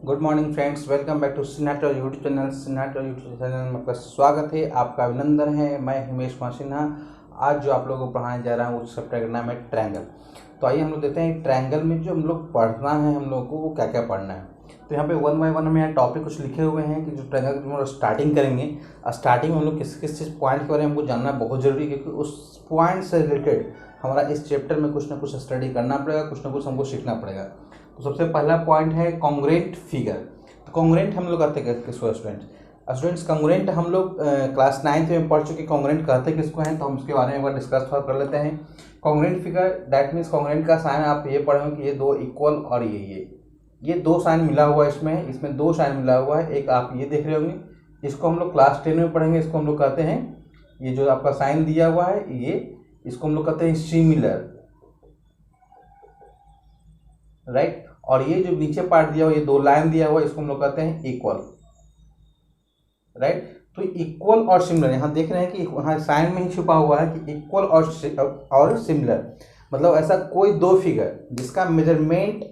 Good morning friends, welcome back to Sinha YouTube channel. Sinha YouTube channel में आपका स्वागत है, आपका अभिनंदन है। मैं हिमेश कुमार सिन्हा आज जो आप लोगों को पढ़ाने जा रहा हूँ उस सब्जेक्ट का नाम है ट्रायंगल। तो आइए हम लोग देखते हैं ट्रायंगल में जो हम लोग पढ़ना है हम लोगों को वो क्या क्या पढ़ना है। तो यहाँ पे 1 बाय 1 में यहाँ टॉपिक कुछ लिखे हुए हैं कि जो ट्रायंगल की हम लोग स्टार्टिंग करेंगे। स्टार्टिंग में हम लोग किस किस चीज़ पॉइंट के बारे में हमको जानना बहुत जरूरी है, क्योंकि उस पॉइंट से रिलेटेड हमारा इस चैप्टर में कुछ ना कुछ स्टडी करना पड़ेगा, कुछ ना कुछ हमको सीखना पड़ेगा। तो सबसे पहला पॉइंट है कॉन्ग्रुएंट फिगर। तो कॉन्ग्रुएंट हम लोग कहते हैं किसको स्टूडेंट्स कॉन्ग्रुएंट हम लोग क्लास 9th में पढ़ चुके। कॉन्ग्रुएंट कहते किसको हैं, तो हम उसके बारे में एक बार डिस्कस थोड़ा कर लेते हैं। Congruent figure that means congruent का साइन आप ये पढ़ेंगे कि ये दो इक्वल और ये दो साइन मिला हुआ है, इसमें दो साइन मिला हुआ है। एक आप ये देख रहे होंगे, इसको हम लोग क्लास 10 में पढ़ेंगे। इसको हम लोग कहते हैं, ये जो आपका साइन दिया हुआ है ये, इसको हम लोग कहते हैं सिमिलर, राइट। और ये जो नीचे पार्ट दिया हुआ, ये दो लाइन दिया हुआ है, इसको हम लोग कहते हैं इक्वल, राइट। तो इक्वल और सिमिलर यहाँ देख रहे हैं कि वहाँ साइन में ही छुपा हुआ है कि इक्वल और सिमिलर, मतलब ऐसा कोई दो फिगर जिसका मेजरमेंट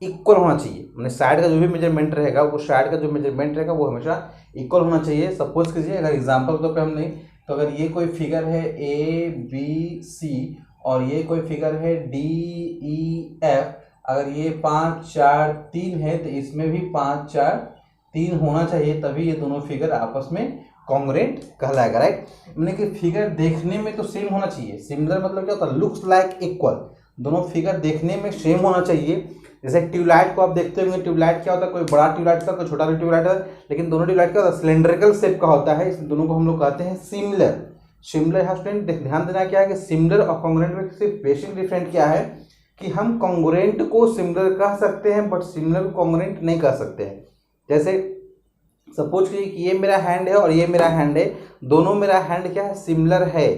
इक्वल होना चाहिए। मैंने साइड का जो भी मेजरमेंट रहेगा वो साइड का जो मेजरमेंट रहेगा वो हमेशा इक्वल होना चाहिए। सपोज कीजिए, अगर एग्जांपल के तौर पे हम नहीं, तो अगर ये कोई फिगर है ABC और ये कोई फिगर है DEF, अगर ये 5 4 3 है तो इसमें भी 5 4 3 होना चाहिए, तभी ये दोनों फिगर आपस में कॉन्ग्रुएंट कहलाएगा, राइट। मैंने कि फिगर देखने में तो सेम होना चाहिए। सिमिलर मतलब क्या होता है, लुक्स लाइक इक्वल। दोनों फिगर देखने में सेम होना चाहिए। जैसे ट्यूबलाइट को आप देखते होंगे, ट्यूबलाइट क्या होता है, कोई बड़ा ट्यूबलाइट होता है, कोई छोटा ट्यूबलाइट होता है, लेकिन दोनों ट्यूबलाइट क्या होता है, सिलेंड्रिकल शेप का होता है। इस दोनों को हम लोग कहते हैं सिमिलर। सिमिलर यहाँ स्टूडेंट ध्यान देना क्या है कि सिमिलर और कॉन्ग्रुएंट में सिर्फ बेसिक डिफरेंट क्या है कि हम कॉन्ग्रुएंट को सिमिलर कह सकते हैं बट सिमिलर को कॉन्ग्रुएंट नहीं कह सकते हैं। जैसे सपोज कीजिए कि ये मेरा हैंड है और ये मेरा हैंड है, दोनों मेरा हैंड क्या है, सिमिलर है,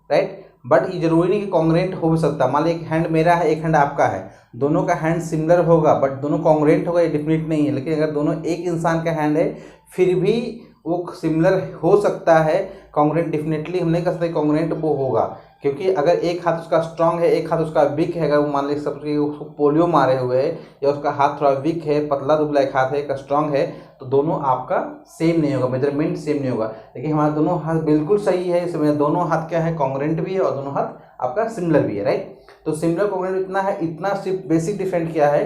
राइट। बट ये जरूरी नहीं कि कॉन्ग्रुएंट हो भी सकता। मान लो एक हैंड मेरा है, एक हैंड आपका है, दोनों का हैंड सिमिलर होगा बट दोनों कॉन्ग्रुएंट होगा, ये डेफिनेट नहीं है। लेकिन अगर दोनों एक इंसान का हैंड है फिर भी वो सिमिलर हो सकता है। कॉन्ग्रुएंट डेफिनेटली हम नहीं कह सकते कॉन्ग्रुएंट वो होगा, क्योंकि अगर एक हाथ उसका स्ट्रांग है, एक हाथ उसका वीक है, अगर वो मान लीजिए सबसे उसको पोलियो मारे हुए है या उसका हाथ थोड़ा वीक है, पतला दुबला एक हाथ है, एक स्ट्रांग है, तो दोनों आपका सेम नहीं होगा, मेजरमेंट सेम नहीं होगा। लेकिन हमारा दोनों हाथ बिल्कुल सही है, इसमें दोनों हाथ क्या है, कॉन्ग्रुएंट भी है और दोनों हाथ आपका सिमिलर भी है, राइट। तो सिमिलर कॉन्ग्रुएंट इतना है, इतना सिर्फ बेसिक डिफरेंट क्या है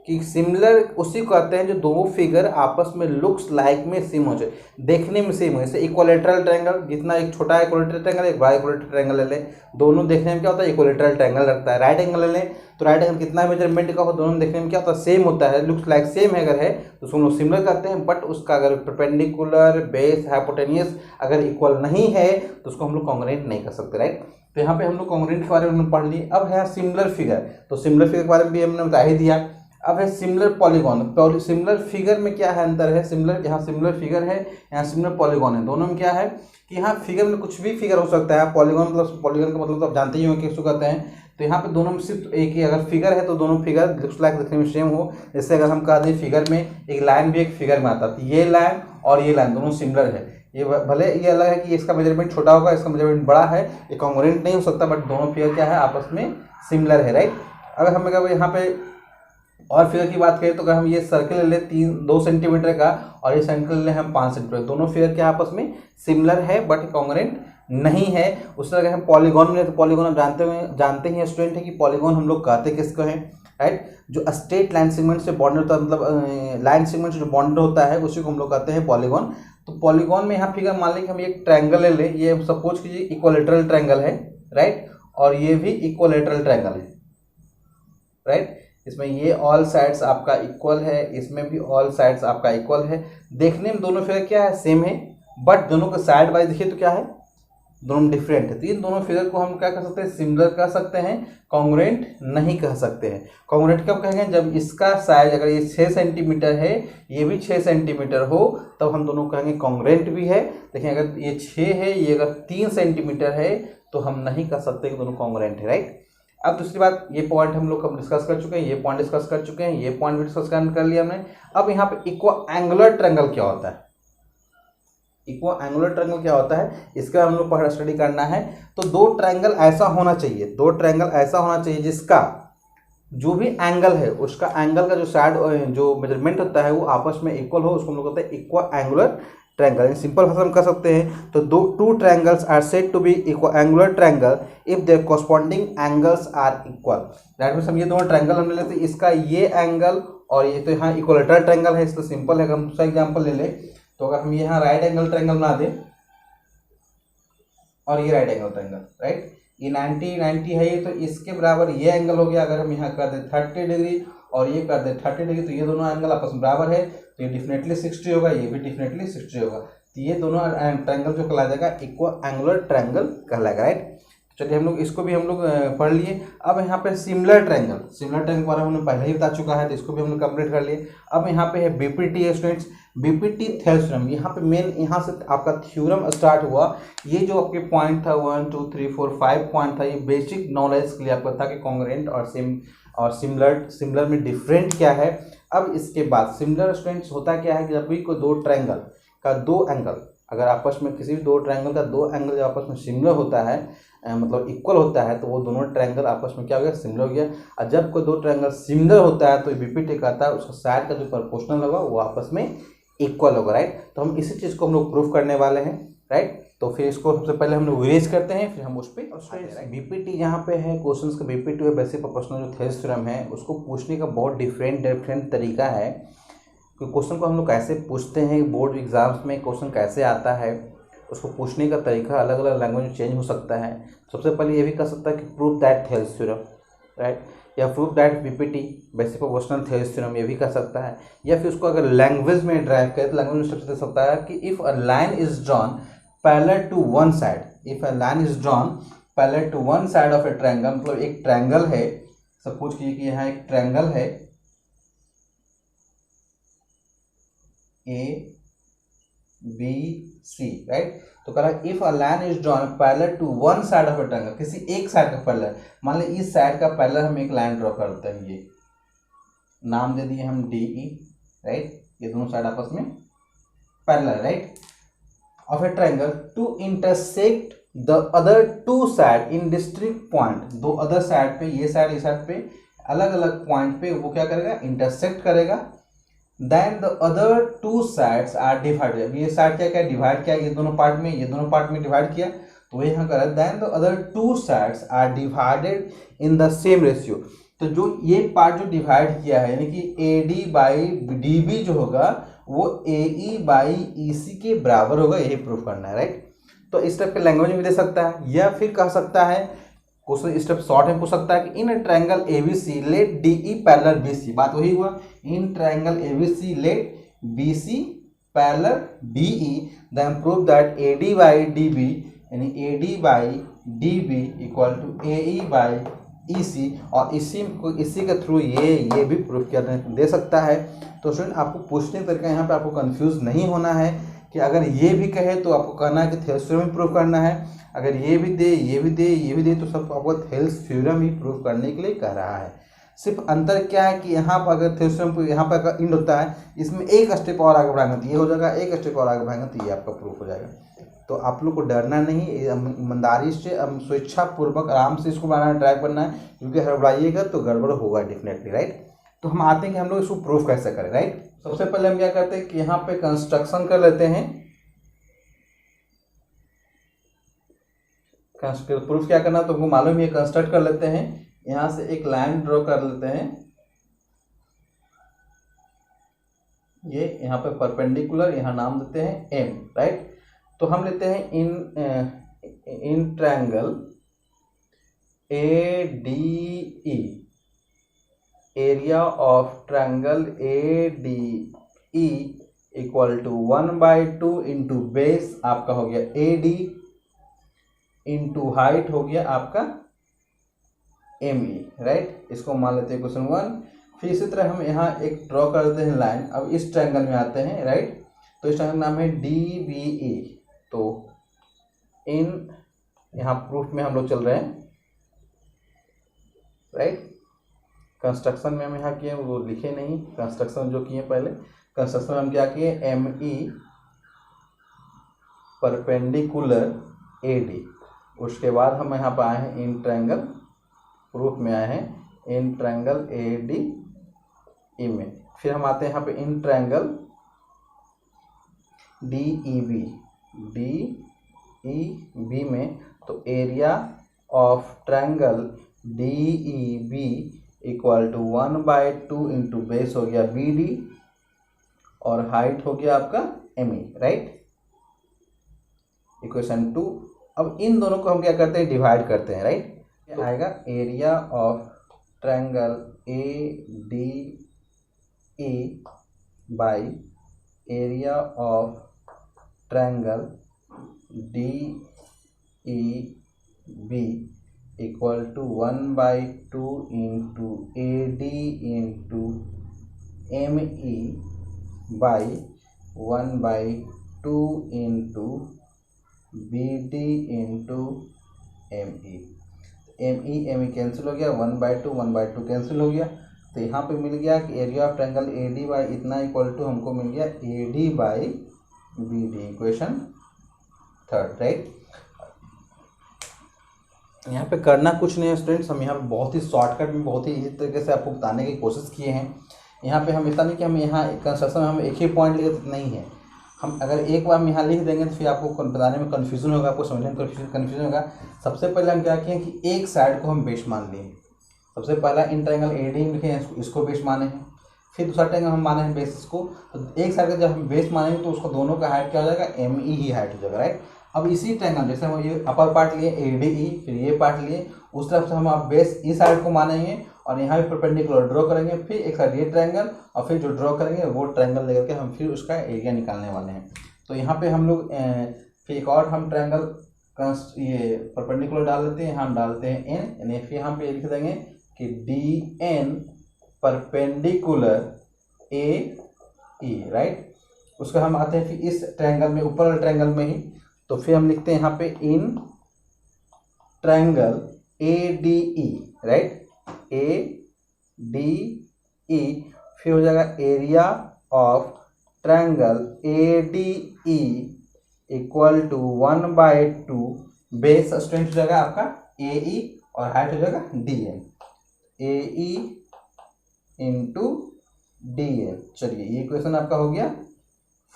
कि सिमिलर उसी को कहते हैं जो दो फिगर आपस में लुक्स लाइक में सेम हो जाए, देखने में सेम हो। जैसे इक्विलैटरल ट्रायंगल, जितना एक छोटा इक्विलैटरल ट्रायंगल एक बड़ा इक्विलैटरल ट्रायंगल ले लें, दोनों देखने में क्या होता है, इक्विलैटरल ट्रायंगल लगता है। राइट एंगल ले लें तो राइट एंगल कितना मेजरमेंट का हो, दोनों देखने में क्या होता है, सेम होता है, लुक्स लाइक सेम है अगर है तो उसको हम लोग सिमिलर करते हैं। बट उसका अगर परपेंडिकुलर बेस हाइपोटेनियस अगर इक्वल नहीं है तो उसको हम लोग कॉन्ग्रुएंट नहीं कर सकते, राइट। तो यहाँ पे हम लोग कॉन्ग्रुएंट के बारे में पढ़ लिए। अब है सिमिलर फिगर, तो सिमिलर फिगर के बारे में भी हमने बता ही दिया। अब है सिमिलर पॉलीगॉन। सिमिलर फिगर में क्या है अंतर है, सिमिलर यहाँ सिमिलर फिगर है, यहाँ सिमिलर पॉलीगॉन है। दोनों में क्या है कि यहाँ फिगर में कुछ भी फिगर हो सकता है। पॉलीगॉन मतलब, पॉलीगॉन का मतलब तो आप जानते ही होंगे किसको कहते हैं। तो यहाँ पे दोनों में सिर्फ एक ही अगर फिगर है तो दोनों फिगर लुक्स लाइक देखने में सेम हो। जैसे अगर हम कह दें फिगर में एक लाइन भी एक फिगर में आता है, तो ये लाइन और ये लाइन दोनों सिमिलर है। ये भले ये अलग है कि इसका मेजरमेंट छोटा होगा, इसका मेजरमेंट बड़ा है, ये कॉन्ग्रुएंट नहीं हो सकता, बट दोनों फिगर क्या है, आपस में सिमिलर है, राइट। अगर हम यहाँ पे और फिगर की बात करें तो अगर हम ये सर्कल ले लें 2 सेंटीमीटर का और ये सर्कल ले लें हम 5 सेंटीमीटर, दोनों फिगर क्या आपस में सिमिलर है बट कॉन्ग्रुएंट नहीं है। उस तरह अगर हम पॉलीगॉन में, तो पॉलीगॉन आप जानते ही स्टूडेंट है कि पॉलीगॉन हम लोग कहते किसको हैं, राइट। जो स्ट्रेट लाइन सेगमेंट से बॉन्डेड होता है, मतलब लाइन सेगमेंट से जो बॉन्डेड होता है उसी को हम लोग कहते हैं पॉलीगॉन। तो पॉलीगॉन में यहाँ फिगर मान लें कि हम एक ट्रायंगल ले लें, ये सपोज कीजिए इक्विलैटरल ट्रायंगल है, राइट, और ये भी इक्विलैटरल ट्रायंगल है, राइट। इसमें ये ऑल साइड्स आपका इक्वल है, इसमें भी ऑल साइड्स आपका इक्वल है। देखने में दोनों फिगर क्या है, सेम है, बट दोनों के साइड वाइज देखिए तो क्या है, दोनों डिफरेंट है, तो इन दोनों फिगर को हम क्या कर सकते हैं, सिमिलर कह सकते हैं, कॉन्ग्रुएंट नहीं कह सकते हैं। कॉन्ग्रुएंट कब कहेंगे, जब इसका साइज अगर ये 6 सेंटीमीटर है, ये भी 6 सेंटीमीटर हो, तब हम दोनों कहेंगे कॉन्ग्रुएंट भी है। लेकिन अगर ये 6 है, ये अगर 3 सेंटीमीटर है, तो हम नहीं कह सकते कि दोनों कॉन्ग्रुएंट है, राइट। अब दूसरी बात, ये पॉइंट हम लोग कब डिस्कस कर चुके हैं, ये पॉइंट डिस्कस कर चुके हैं, ये पॉइंट भी डिस्कस कर लिया हमने। अब यहाँ पे इक्विएंगुलर ट्रायंगल क्या होता है, इक्विएंगुलर ट्रायंगल क्या होता है, इसका हम लोग पहले स्टडी करना है। तो दो ट्रायंगल ऐसा होना चाहिए, दो ट्रायंगल ऐसा होना चाहिए जिसका जो भी एंगल है, उसका एंगल का जो साइड जो मेजरमेंट होता है वो आपस में इक्वल हो, उसको हम लोग कहते हैं इक्विएंगुलर ट्रायंगल। सिंपल भाषा में कह सकते हैं तो two triangles are said to be equiangular triangle if their corresponding angles are equal. That means हम ये दोनों ट्रायंगल हमने लेते हैं, इसका ये एंगल और ये, तो यहाँ इक्विलेटरल ट्रायंगल है, इसलिए सिंपल है। अगर हम दूसरा एग्जाम्पल ले लें, तो अगर हम यहाँ राइट एंगल ट्रायंगल बना दें और ये राइट एंगल ट्रायंगल, राइट, ये 90 है, ये तो इसके बराबर ये एंगल हो गया। अगर हम यहाँ कर दें 30 डिग्री और ये कर दें 30 डिग्री, तो ये दोनों एंगल आपस में बराबर है, तो ये डेफिनेटली 60 होगा, ये भी डेफिनेटली 60 होगा। तो ये दोनों ट्रायंगल जो कहला जाएगा इक्विएंगुलर ट्रायंगल कहलाएगा, राइट। चलिए हम लोग इसको भी हम लोग पढ़ लिए। अब यहाँ पे सिमिलर ट्रायंगल, सिमिलर ट्रायंगल के बारे में हमने पहले ही बता चुका है, तो इसको भी हमने कंप्लीट कर लिए। अब यहाँ पे है बीपीटी स्टूडेंट्स, बीपीटी थ्योरम। यहाँ पे मेन, यहाँ से आपका थ्योरम स्टार्ट हुआ। ये जो आपके पॉइंट था 1 2 3 4 5 पॉइंट था, ये बेसिक नॉलेज के लिए आपका था कि कॉन्ग्रुएंट और सिमिलर में डिफरेंट क्या है। अब इसके बाद सिमिलर स्टूडेंट्स होता क्या है कि जब भी कोई दो ट्रायंगल का दो एंगल, अगर आपस में किसी भी दो ट्रायंगल का दो एंगल जब आपस में सिमिलर होता है, मतलब इक्वल होता है, तो वो दोनों ट्रायंगल आपस में क्या हो गया, सिमिलर हो गया। और जब कोई दो ट्रायंगल सिमिलर होता है तो बीपीटी कहता है उसका साइड का जो प्रोपोर्शनल होगा वो आपस में इक्वल होगा, राइट। तो हम इसी चीज़ को हम लोग प्रूफ करने वाले हैं, राइट। तो फिर इसको सबसे पहले हम लोग इरेज करते हैं, फिर हम उस पर बीपीटी यहाँ पे है, क्वेश्चंस का बीपीटी है, बेसिक प्रोपोर्शनल जो थ्योरम है, उसको पूछने का बहुत डिफरेंट तरीका है कि क्वेश्चन को हम लोग कैसे पूछते हैं, बोर्ड एग्जाम्स में क्वेश्चन कैसे आता है, उसको पूछने का तरीका अलग अलग लैंग्वेज में चेंज हो सकता है। सबसे पहले ये भी कह सकता है कि प्रूफ दैट थ्योरम, राइट, या proof that BPT basic proportional theorem, ये भी कह सकता है। या फिर उसको अगर लैंग्वेज में ड्राइव करे तो लैंग्वेज में स्ट्रक्चर दे सकता है कि if a line is drawn parallel to one side, if a line is drawn parallel to one side of a triangle, मतलब एक ट्रायंगल है, सपोज कीजिए कि यहाँ एक ट्रायंगल है ए बी सी, राइट। तो कह रहा है if a line is drawn parallel to one side of a triangle, किसी एक साइड का पैरेलल, मान लीजिए इस साइड का पैरेलल हम एक लाइन ड्रॉ करते हैं, ये नाम दे दिए हम डी ई, राइट, ये दोनों साइड आपस में parallel, right, of a triangle to intersect the other two side in district point. दो अदर साइड पे, ये साइड इस साइड पे, अलग अलग पॉइंट पे वो क्या करेगा, इंटरसेक्ट करेगा। Then the other two sides are divided, ये साइड क्या क्या डिवाइड किया, ये दोनों पार्ट में, ये दोनों पार्ट में डिवाइड किया, तो यहाँ कर then the other two sides are divided in the same ratio. तो जो ये पार्ट जो डिवाइड किया है, यानी कि A D by D B जो होगा वो ए ई बाई ई सी के बराबर होगा, यही प्रूफ करना है, राइट। तो इस टाइप के लैंग्वेज में भी दे सकता है, या फिर कह सकता है क्वेश्चन इस टाइप शॉर्ट में पूछ सकता है कि in triangle ABC let DE parallel BC, बात वही हुआ, in triangle ABC let BC parallel DE, then prove that AD by DB, यानी AD by DB equal to AE by EC, और इसी के थ्रू ये भी प्रूफ करने दे सकता है। तो स्टूडेंट आपको पूछने का तरीका यहाँ पे आपको कंफ्यूज नहीं होना है कि अगर ये भी कहे तो आपको कहना है कि थ्योरम ही प्रूव करना है, अगर ये भी दे ये भी दे ये भी दे तो सब आपको थ्योरम ही प्रूव करने के लिए कह रहा है। सिर्फ अंतर क्या है कि यहाँ पर अगर थ्योरम यहाँ पर अगर इंड होता है, इसमें एक स्टेप और आगे बढ़ाएंगे तो ये हो जाएगा, एक स्टेप और आगे बढ़ाएंगे तो ये आपका प्रूफ हो जाएगा। तो आप लोग को डरना नहीं, ईमानदारी से स्वेच्छापूर्वक आराम से इसको बनाना ट्राई करना है, क्योंकि हड़बड़ाइएगा तो गड़बड़ होगा डेफिनेटली, राइट। तो हम आते हैं कि हम लोग इसको प्रूफ कैसे करें, राइट। सबसे पहले हम क्या करते हैं कि यहाँ पे कंस्ट्रक्शन कर लेते हैं। प्रूफ क्या करना तो हमको मालूम है, कंस्ट्रक्ट कर लेते हैं। यहाँ से एक लाइन ड्रॉ कर लेते हैं, ये यहाँ पे परपेंडिकुलर, यहाँ नाम देते हैं एम, राइट। तो हम लेते हैं in triangle A D E, area of triangle A D E equal to 1/2 into base आपका हो गया ए डी, इंटू हाइट हो गया आपका ME, राइट। इसको मान लेते हैं क्वेश्चन 1। फिर इसी तरह हम यहाँ एक ड्रॉ कर देते हैं लाइन। अब इस ट्रायंगल में आते हैं, राइट। तो इस ट्रायंगल नाम है DBE। तो इन यहाँ प्रूफ में हम लोग चल रहे हैं, राइट। कंस्ट्रक्शन में हम यहाँ किए वो लिखे नहीं, कंस्ट्रक्शन जो किए पहले। कंस्ट्रक्शन में हम क्या किए, ME परपेंडिकुलर AD। उसके बाद हम यहाँ पर आए हैं इन ट्रायंगल, प्रूफ में आए हैं इन ट्रायंगल ADE में। फिर हम आते हैं यहाँ पे इन ट्रायंगल DEB में। तो area of triangle DEB equal to 1/2 into base हो गया BD और हाइट हो गया आपका ME, राइट। इक्वेशन 2। अब इन दोनों को हम क्या करते हैं, डिवाइड करते हैं, राइट। तो आएगा area of triangle ADE by area of triangle DEB equal to 1/2 into AD into ME by 1/2 into BD into ME। ME cancel हो गया, 1/2 कैंसिल हो गया। तो यहाँ पे मिल गया कि area of triangle AD by इतना इक्वल टू हमको मिल गया AD by BD। Equation 3, right. यहाँ पे करना कुछ नहीं है स्टूडेंट्स, हम यहाँ पे बहुत ही शॉर्टकट में बहुत ही इसी तरीके से आपको बताने की कोशिश किए हैं। यहाँ पे हम ऐसा नहीं कि हम यहाँ कंस्ट्रक्शन में हम एक ही पॉइंट लिखे तो नहीं है। हम अगर एक बार हम यहाँ लिख देंगे तो फिर आपको बताने में कन्फ्यूजन होगा, आपको समझने में कन्फ्यूजन होगा। सबसे पहले हम क्या किए कि एक साइड को हम बेस मान लिए। सबसे पहला इन ट्रायंगल AD लिखे हैं, इसको बेस माने हैं। फिर दूसरा ट्रायंगल हम माने हैं बेस इसको। तो एक साइड का जब हम बेस मानेंगे तो उसका दोनों का हाइट क्या हो जाएगा, ME ही हाइट हो जाएगा, राइट। अब इसी ट्रायंगल जैसे हम ये अपर पार्ट लिए ADE, फिर ये पार्ट लिए, उस तरफ से हम आप बेस इस साइड को मानेंगे और यहाँ भी परपेंडिकुलर ड्रॉ करेंगे। फिर एक साइड ये ट्रायंगल और फिर जो ड्रॉ करेंगे वो ट्रायंगल लेकर के हम फिर उसका एरिया निकालने वाले हैं। तो यहाँ पे हम लोग फिर एक और हम ट्रायंगल ये परपेंडिकुलर डाल लेते हैं, हम डालते हैं N, यानी फिर यहाँ पे लिख देंगे कि DN परपेंडिकुलर AE, राइट। उसका हम आते हैं फिर इस ट्रायंगल में, ऊपर वाले ट्रायंगल में ही। तो फिर हम लिखते हैं यहाँ पे in triangle ADE, right, ADE। फिर हो जाएगा area of triangle ADE equal to 1/2 base strength हो जाएगा आपका AE और हाइट हो जाएगा DN, AE इंटू DN। चलिए ये इक्वेशन आपका हो गया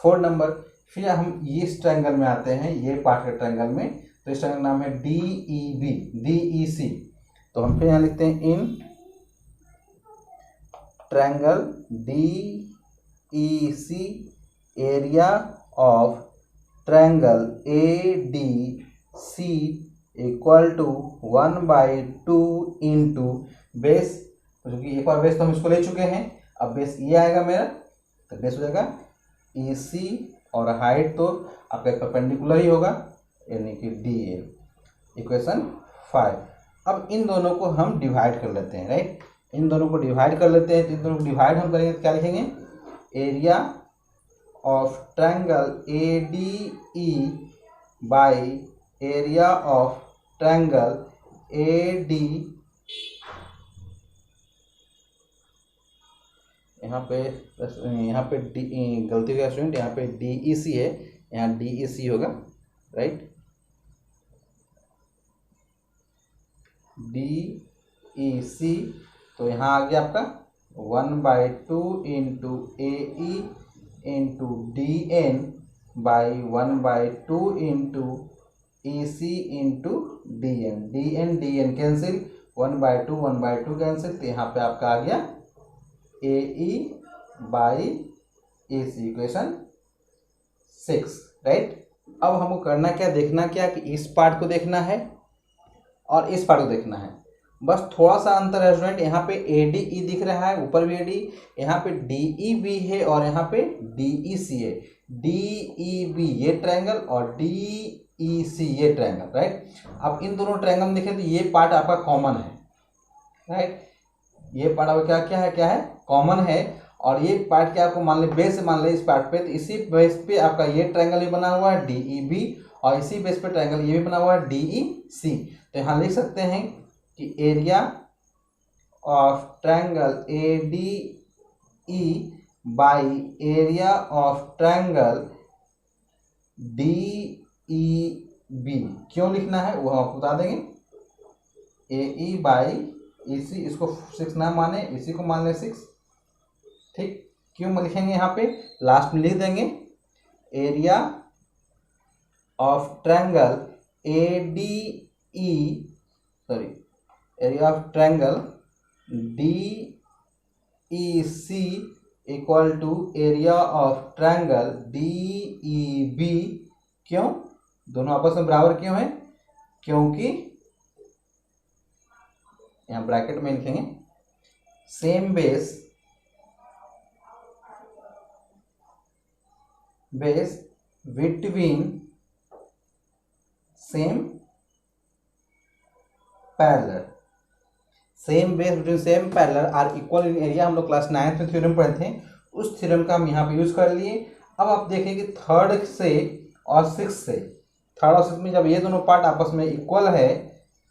4 नंबर। फिर हम इस ट्रायंगल में आते हैं, ये पार्ट के ट्रायंगल में। तो इस ट्रायंगल नाम है DEC। तो हम फिर यहाँ लिखते हैं in triangle DEC area of triangle ADC equal to 1/2 into base, क्योंकि एक बार बेस तो हम इसको ले चुके हैं, अब बेस ये आएगा मेरा, तो बेस हो जाएगा EC और हाइट तो आपका परपेंडिकुलर ही होगा यानी कि DN। इक्वेशन 5। अब इन दोनों को हम डिवाइड कर लेते हैं, राइट। इन दोनों को डिवाइड कर लेते हैं। तो इन दोनों को डिवाइड हम करेंगे तो क्या लिखेंगे, area of triangle ADE by area of triangle AD। यहाँ पे गलती का स्टूडेंट, यहाँ पे DEC है, यहाँ DEC होगा, राइट। DEC तो यहाँ आ गया आपका 1/2 into AE into DN by 1/2 into EC into DN cancel, 1/2 cancel. तो यहाँ पे आपका आ गया AE by AC। Equation 6, right. अब हमको करना क्या, देखना क्या कि इस पार्ट को देखना है और इस पार्ट को देखना है। बस थोड़ा सा अंतर है स्टूडेंट, यहाँ पे ADE दिख रहा है, ऊपर भी AD, यहाँ पे DEB है और यहाँ पे DEC है। DEB ये ट्रायंगल और DEC ई सी, ये ट्रायंगल, राइट। अब इन दोनों ट्रायंगल में देखें तो ये पार्ट आपका कॉमन है, राइट। ये पार्ट आपका क्या है कॉमन है। और ये पार्ट क्या आपको मान ले बेस मान ले इस पार्ट पे, तो इसी बेस पे आपका ये ट्रायंगल भी बना हुआ है डी ई बी, और इसी बेस पे ट्रायंगल ये भी बना हुआ है डी ई सी। तो यहाँ लिख सकते हैं कि area of triangle A D E by area of triangle D E B. क्यों लिखना है वो हम आपको बता देंगे। ए ई बाई ई सी, इसको 6 ना माने, इसी को मान ले 6, ठीक। क्यों लिखेंगे यहाँ पे लास्ट में लिख देंगे area of triangle A D E, sorry, area of triangle D E C equal to area of triangle D E B. क्यों दोनों आपस में बराबर क्यों है? क्योंकि यहाँ ब्रैकेट में लिखेंगे same base between same parallel, same base between same parallel are equal in area. हम लोग क्लास 9th में थ्योरम पढ़े थे, उस थ्योरम का हम यहाँ पे यूज कर लिए। अब आप देखें कि थर्ड से और सिक्स से, थर्ड और सिक्स में जब ये दोनों पार्ट आपस में इक्वल है,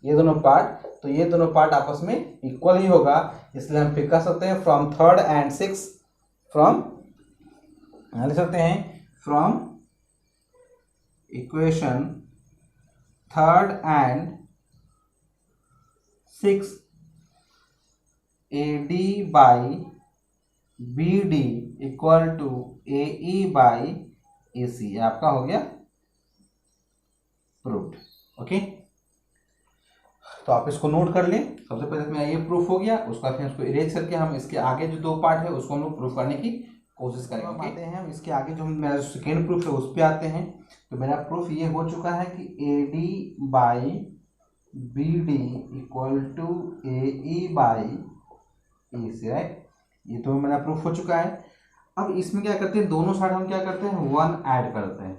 ये दोनों पार्ट, तो ये दोनों पार्ट आपस में इक्वल ही होगा। इसलिए हम फिर कह सकते हैं from third and six, from लिख सकते हैं from equation third and six A D by B D equal to A E by A C, आपका हो गया प्रूफ। ओके, तो आप इसको नोट कर लें। सबसे पहले इसमें ये प्रूफ हो गया, उसका फिर उसको इरेज करके हम इसके आगे जो दो पार्ट है उसको हम लोग प्रूफ करने की कोशिश करेंगे। हम आते हैं इसके आगे जो मेरा जो सेकेंड प्रूफ है उस पर आते हैं। तो मेरा प्रूफ ये हो चुका है कि A D by B D equal to A E by A C, right. ये तो मेरा प्रूफ हो चुका है। अब इसमें क्या करते हैं, दोनों साइड हम क्या करते हैं 1 ऐड करते हैं,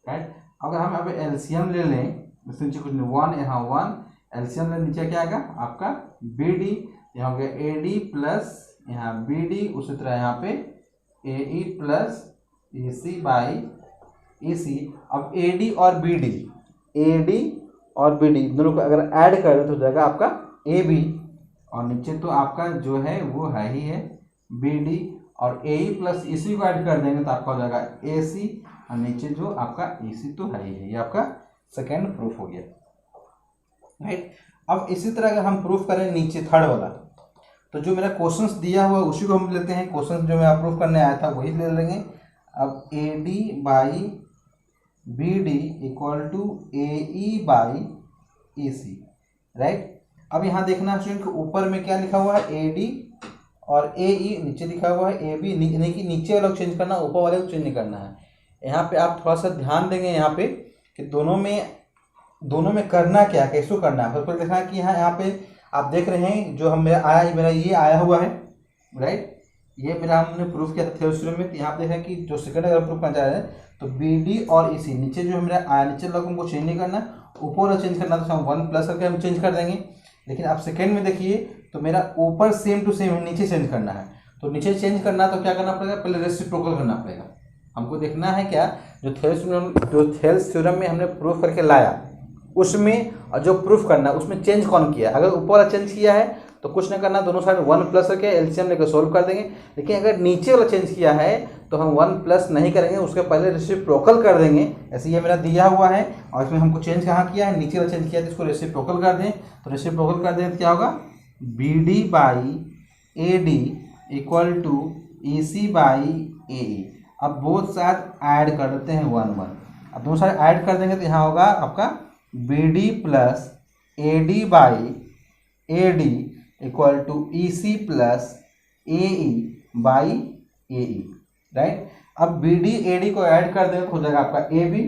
राइट। अगर हम यहाँ पे एलसीएम ले लें, इससे नीचे कुछ नहीं, 1 यहाँ 1, एलसीएम ले नीचे क्या आएगा आपका बी डी, यहाँ हो गया ए डी प्लस यहाँ बी डी, उसी तरह यहाँ पे ए E plus A C by A सी। अब ए डी और बी डी, ए डी और बी डी दोनों को अगर ऐड करें तो हो जाएगा आपका ए बी, और नीचे तो आपका जो है वो है ही है बी डी, और ए ई प्लस ए सी को ऐड कर देंगे तो आपका हो जाएगा ए सी, और नीचे जो आपका ए सी तो है ही है। ये आपका सेकेंड प्रूफ हो गया, राइट। अब इसी तरह अगर हम प्रूफ करें नीचे थर्ड वाला, तो जो मेरा क्वेश्चंस दिया हुआ है उसी को हम लेते हैं। क्वेश्चन जो मैं प्रूफ करने आया था वही ले लेंगे। अब A D by B D equal to A E by A C, right. अब यहाँ देखना चाहिए कि ऊपर में क्या लिखा हुआ है ए डी और ए ई, नीचे लिखा हुआ है ए बी, नहीं कि नीचे वाले को चेंज करना, ऊपर वाले को चेंज नहीं करना है। यहाँ पे आप थोड़ा सा ध्यान देंगे यहाँ पे कि दोनों में करना क्या, कैसे करना है। फिर देखना है कि यहाँ पे आप देख रहे हैं जो हम मेरा ये आया हुआ है, राइट। ये मेरा हमने प्रूफ किया था थ्योरम में। यहाँ पे देखें कि जो सेकंड अगर प्रूफ करना चाह रहे हैं तो बी डी और ई सी, नीचे जो मेरा आया, नीचे लोग हमको चेंज नहीं करना, ऊपर चेंज करना, तो हम 1 प्लस करके हम चेंज कर देंगे। लेकिन आप सेकेंड में देखिए तो मेरा ऊपर सेम टू सेम है, नीचे चेंज करना है। तो नीचे चेंज करना तो क्या करना पड़ेगा, पहले रेसिप्रोकल करना पड़ेगा। हमको देखना है क्या, जो थेल्स थ्योरम में हमने प्रूफ करके लाया उसमें, और जो प्रूफ करना है उसमें चेंज कौन किया। अगर ऊपर वाला चेंज किया है तो कुछ नहीं करना, दोनों साइड 1 प्लस करके एलसीएम लेकर सोल्व कर देंगे। लेकिन अगर नीचे वाला चेंज किया है तो हम 1 प्लस नहीं करेंगे, उसके पहले रेसिप्रोकल कर देंगे। ऐसे ये मेरा दिया हुआ है, और इसमें हमको चेंज कहाँ किया है, नीचे वाला चेंज किया है, तो इसको रेसिप्रोकल कर दें। तो रेसिप्रोकल कर दें तो क्या होगा, B D by A D equal to A C by A E. अब बोथ साइड ऐड कर देते हैं 1 1। अब दोनों साइड ऐड कर देंगे तो यहाँ होगा आपका B D plus A D by A D equal to E C plus A E by A E, right. अब बी डी ए डी को ऐड कर देंगे तो हो जाएगा आपका ए बी,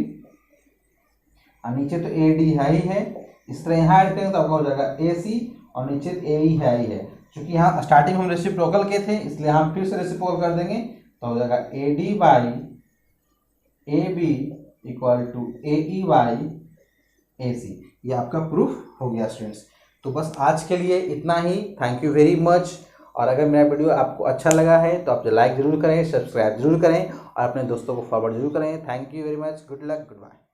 और नीचे तो ए डी है ही है, इस तरह यहाँ ऐड करेंगे तो आपका हो जाएगा ए सी, और नीचे ए ई है ही है। क्योंकि यहाँ स्टार्टिंग हम रेसिप्रोकल के थे इसलिए हम फिर से रेसिप्रोकल कर देंगे तो हो जाएगा A D by A B equal to AE by AC। ये आपका प्रूफ हो गया स्टूडेंट्स। तो बस आज के लिए इतना ही। Thank you very much. और अगर मेरा वीडियो आपको अच्छा लगा है तो आप लाइक ज़रूर करें, सब्सक्राइब जरूर करें और अपने दोस्तों को फॉरवर्ड जरूर करें। Thank you very much. Good luck, good bye.